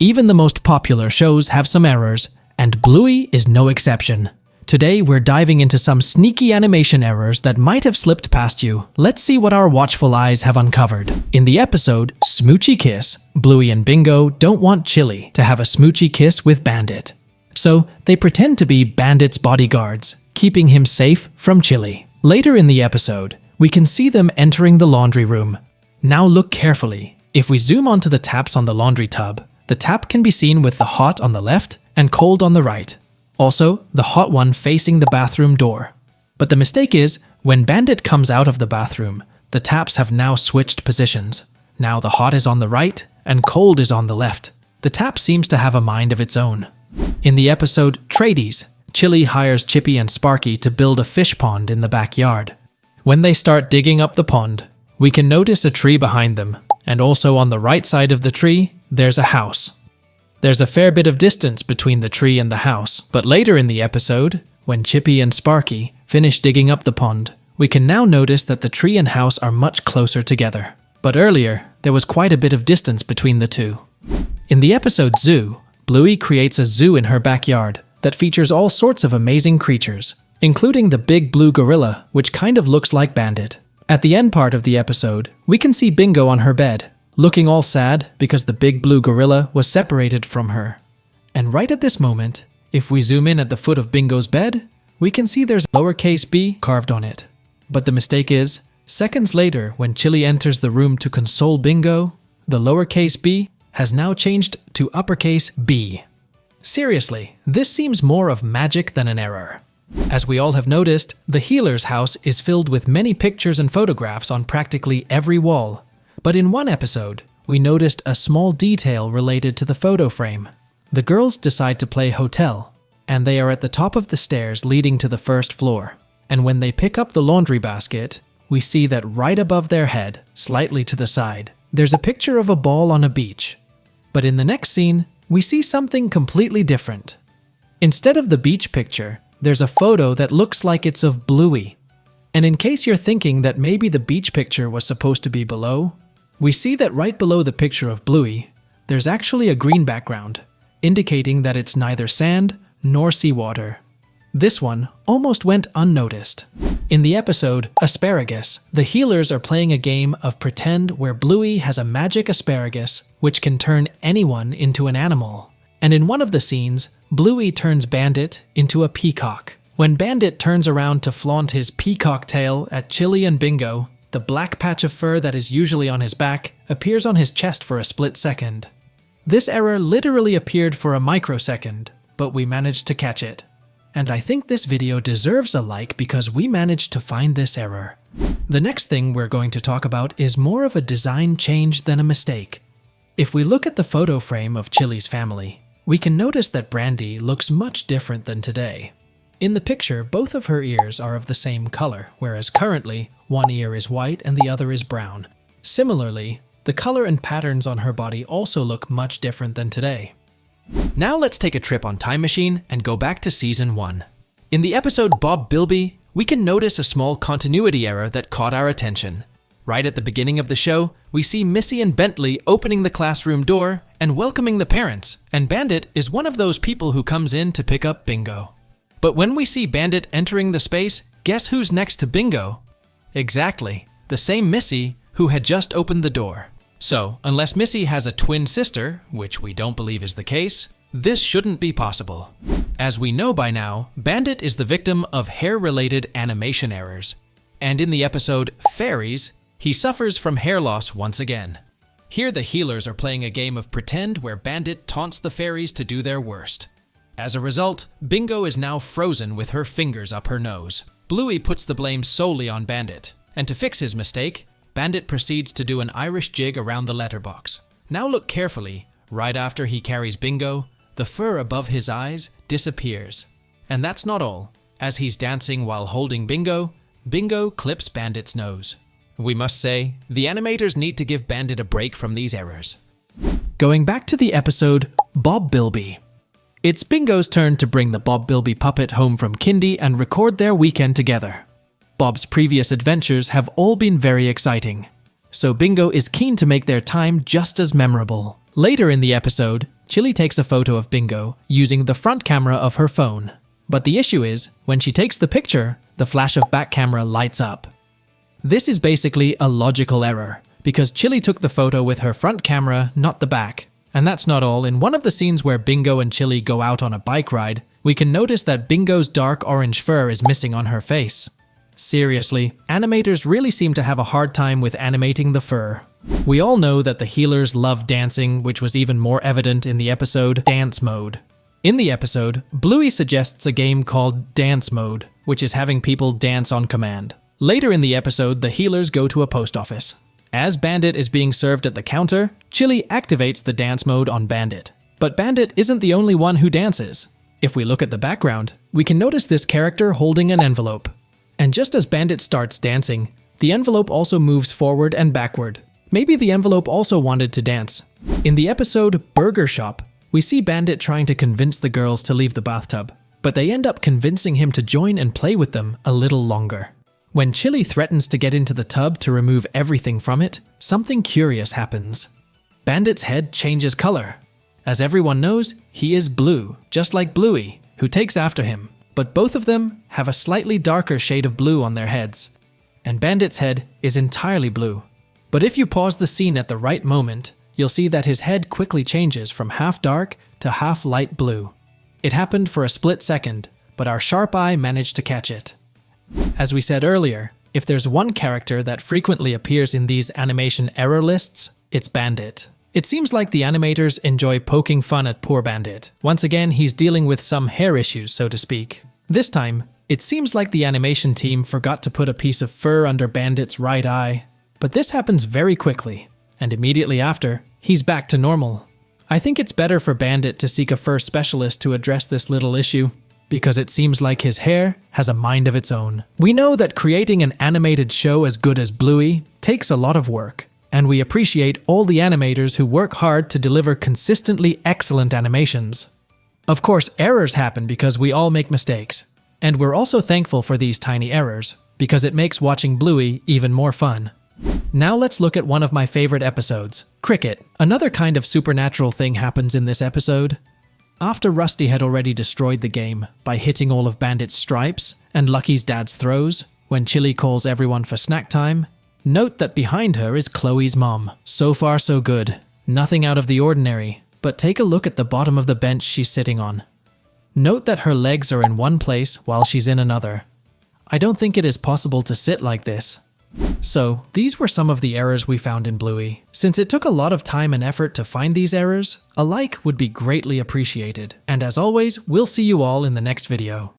Even the most popular shows have some errors, and Bluey is no exception. Today, we're diving into some sneaky animation errors that might have slipped past you. Let's see what our watchful eyes have uncovered. In the episode, Smoochy Kiss, Bluey and Bingo don't want Chili to have a smoochy kiss with Bandit. So, they pretend to be Bandit's bodyguards, keeping him safe from Chili. Later in the episode, we can see them entering the laundry room. Now look carefully. If we zoom onto the taps on the laundry tub, the tap can be seen with the hot on the left and cold on the right. Also, the hot one facing the bathroom door. But the mistake is, when Bandit comes out of the bathroom, the taps have now switched positions. Now the hot is on the right and cold is on the left. The tap seems to have a mind of its own. In the episode Tradies, Chili hires Chippy and Sparky to build a fish pond in the backyard. When they start digging up the pond, we can notice a tree behind them, and also on the right side of the tree, there's a house. There's a fair bit of distance between the tree and the house, but later in the episode, when Chippy and Sparky finish digging up the pond, we can now notice that the tree and house are much closer together. But earlier, there was quite a bit of distance between the two. In the episode Zoo, Bluey creates a zoo in her backyard that features all sorts of amazing creatures, including the big blue gorilla, which kind of looks like Bandit. At the end part of the episode, we can see Bingo on her bed, looking all sad because the big blue gorilla was separated from her. And right at this moment, if we zoom in at the foot of Bingo's bed, we can see there's lowercase b carved on it. But the mistake is, seconds later when Chili enters the room to console Bingo, the lowercase b has now changed to uppercase B. Seriously, this seems more of magic than an error. As we all have noticed, the healer's house is filled with many pictures and photographs on practically every wall. But in one episode, we noticed a small detail related to the photo frame. The girls decide to play hotel, and they are at the top of the stairs leading to the first floor. And when they pick up the laundry basket, we see that right above their head, slightly to the side, there's a picture of a ball on a beach. But in the next scene, we see something completely different. Instead of the beach picture, there's a photo that looks like it's of Bluey. And in case you're thinking that maybe the beach picture was supposed to be below, we see that right below the picture of Bluey, there's actually a green background, indicating that it's neither sand nor seawater. This one almost went unnoticed. In the episode Asparagus, the healers are playing a game of pretend where Bluey has a magic asparagus which can turn anyone into an animal. And in one of the scenes, Bluey turns Bandit into a peacock. When Bandit turns around to flaunt his peacock tail at Chili and Bingo, the black patch of fur that is usually on his back appears on his chest for a split second. This error literally appeared for a microsecond, but we managed to catch it. And I think this video deserves a like because we managed to find this error. The next thing we're going to talk about is more of a design change than a mistake. If we look at the photo frame of Chili's family, we can notice that Brandy looks much different than today. In the picture, both of her ears are of the same color, whereas currently, one ear is white and the other is brown. Similarly, the color and patterns on her body also look much different than today. Now let's take a trip on Time Machine and go back to Season 1. In the episode Bob Bilby, we can notice a small continuity error that caught our attention. Right at the beginning of the show, we see Missy and Bentley opening the classroom door and welcoming the parents, and Bandit is one of those people who comes in to pick up Bingo. But when we see Bandit entering the space, guess who's next to Bingo? Exactly, the same Missy who had just opened the door. So, unless Missy has a twin sister, which we don't believe is the case, this shouldn't be possible. As we know by now, Bandit is the victim of hair-related animation errors. And in the episode Fairies, he suffers from hair loss once again. Here the healers are playing a game of pretend where Bandit taunts the fairies to do their worst. As a result, Bingo is now frozen with her fingers up her nose. Bluey puts the blame solely on Bandit, and to fix his mistake, Bandit proceeds to do an Irish jig around the letterbox. Now look carefully, right after he carries Bingo, the fur above his eyes disappears. And that's not all. As he's dancing while holding Bingo, Bingo clips Bandit's nose. We must say, the animators need to give Bandit a break from these errors. Going back to the episode Bob Bilby. It's Bingo's turn to bring the Bob Bilby puppet home from kindy and record their weekend together. Bob's previous adventures have all been very exciting, so Bingo is keen to make their time just as memorable. Later in the episode, Chili takes a photo of Bingo using the front camera of her phone. But the issue is, when she takes the picture, the flash of back camera lights up. This is basically a logical error, because Chili took the photo with her front camera, not the back. And that's not all. In one of the scenes where Bingo and Chili go out on a bike ride, we can notice that Bingo's dark orange fur is missing on her face. Seriously, animators really seem to have a hard time with animating the fur. We all know that the healers love dancing, which was even more evident in the episode Dance Mode. In the episode, Bluey suggests a game called Dance Mode, which is having people dance on command. Later in the episode, the healers go to a post office. As Bandit is being served at the counter, Chili activates the dance mode on Bandit. But Bandit isn't the only one who dances. If we look at the background, we can notice this character holding an envelope. And just as Bandit starts dancing, the envelope also moves forward and backward. Maybe the envelope also wanted to dance. In the episode Burger Shop, we see Bandit trying to convince the girls to leave the bathtub, but they end up convincing him to join and play with them a little longer. When Chili threatens to get into the tub to remove everything from it, something curious happens. Bandit's head changes color. As everyone knows, he is blue, just like Bluey, who takes after him. But both of them have a slightly darker shade of blue on their heads. And Bandit's head is entirely blue. But if you pause the scene at the right moment, you'll see that his head quickly changes from half dark to half light blue. It happened for a split second, but our sharp eye managed to catch it. As we said earlier, if there's one character that frequently appears in these animation error lists, it's Bandit. It seems like the animators enjoy poking fun at poor Bandit. Once again, he's dealing with some hair issues, so to speak. This time, it seems like the animation team forgot to put a piece of fur under Bandit's right eye. But this happens very quickly, and immediately after, he's back to normal. I think it's better for Bandit to seek a fur specialist to address this little issue, because it seems like his hair has a mind of its own. We know that creating an animated show as good as Bluey takes a lot of work, and we appreciate all the animators who work hard to deliver consistently excellent animations. Of course, errors happen because we all make mistakes, and we're also thankful for these tiny errors, because it makes watching Bluey even more fun. Now let's look at one of my favorite episodes, Cricket. Another kind of supernatural thing happens in this episode. After Rusty had already destroyed the game by hitting all of Bandit's stripes and Lucky's dad's throws, when Chili calls everyone for snack time, note that behind her is Chloe's mom. So far so good. Nothing out of the ordinary, but take a look at the bottom of the bench she's sitting on. Note that her legs are in one place while she's in another. I don't think it is possible to sit like this. So, these were some of the errors we found in Bluey. Since it took a lot of time and effort to find these errors, a like would be greatly appreciated. And as always, we'll see you all in the next video.